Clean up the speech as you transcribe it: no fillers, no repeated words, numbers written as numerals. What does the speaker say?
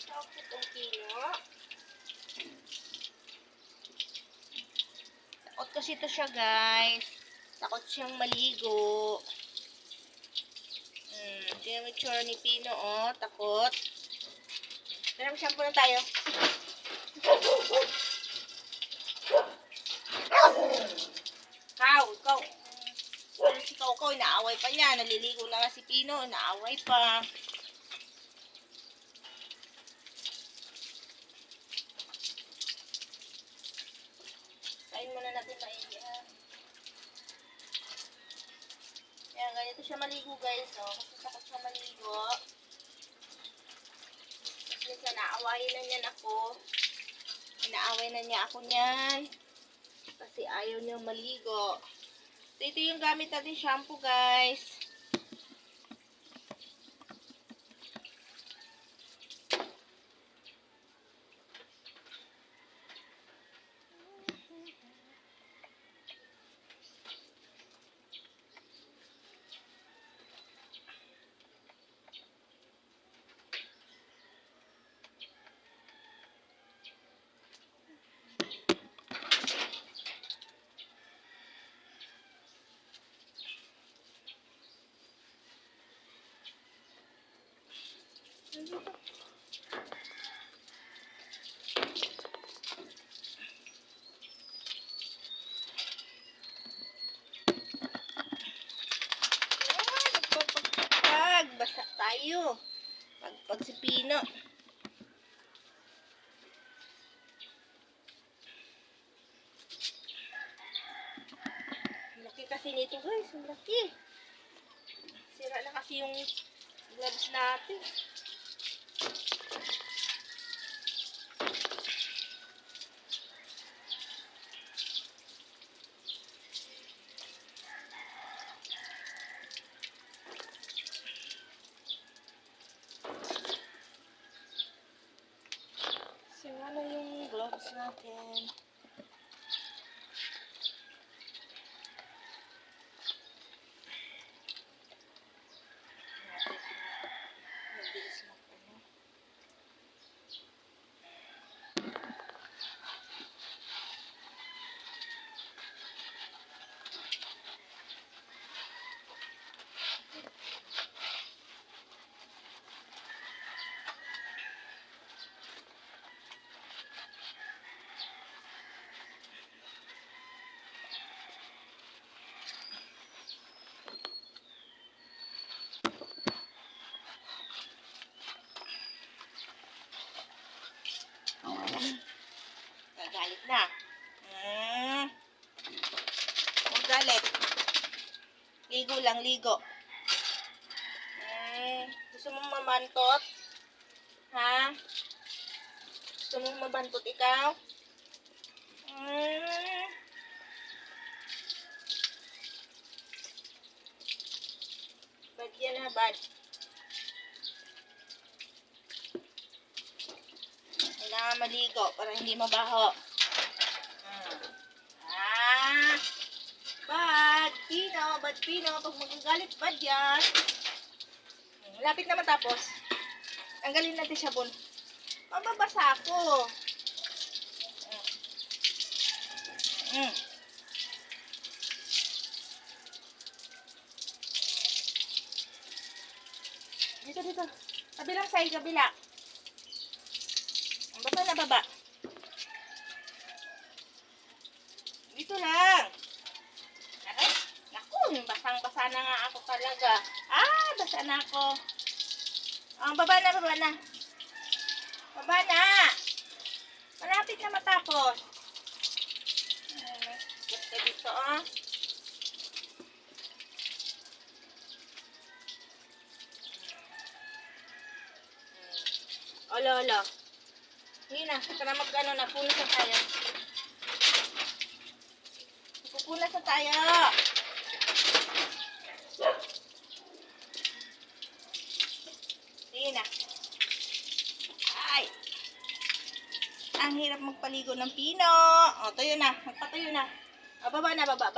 Takot ang Pino. Takot kasi ito siya, guys. Takot siyang maligo. Ito yung itsura ni Pino, oh. Takot. Tara, mag-shampoo na tayo. Ikaw. Si Kaukaw, inaaway pa niya. Naliligo na nga si Pino, inaaway pa. Kain muna natin maigi, ha. Kaya ganito siya maligo, guys, oh. Kasi takot siya maligo. Kasi minsan naawayin na niyan ako. Inaaway na niya ako niyan. Kasi ayaw niya maligo. So, ito yung gamit natin shampoo, guys. Basa tayo. Pag si Pino. Laki kasi nito, guys. Ang laki. Sira na kasi yung gloves natin. Sira na yung gloves natin. Mabilis na po. Nagalit na. Huwag galit. Ligo lang, ligo. Gusto mong mabantot? Ha? Gusto mong mabantot ikaw? Bad yan, ha, bad. Kailangan maligo para hindi mabaho. Bad Pino. Pag magagalit, bad yan. Lapit na matapos. Tanggalin natin sabon. Mababasa ako. Dito. Kabilang side, kabila. Baba na baba. Dito lang. Aray, naku, basang-basa na nga ako talaga. Basa na ako. Baba na. Baba na. Malapit na matapos. Basta dito, Olo. Hindi na, tara mag-ano na, punas na tayo. Pupunas na tayo. Sige na. Ay. Ang hirap magpaligo ng Pino. Tuyo na. Magpatuyo na. Baba na, baba.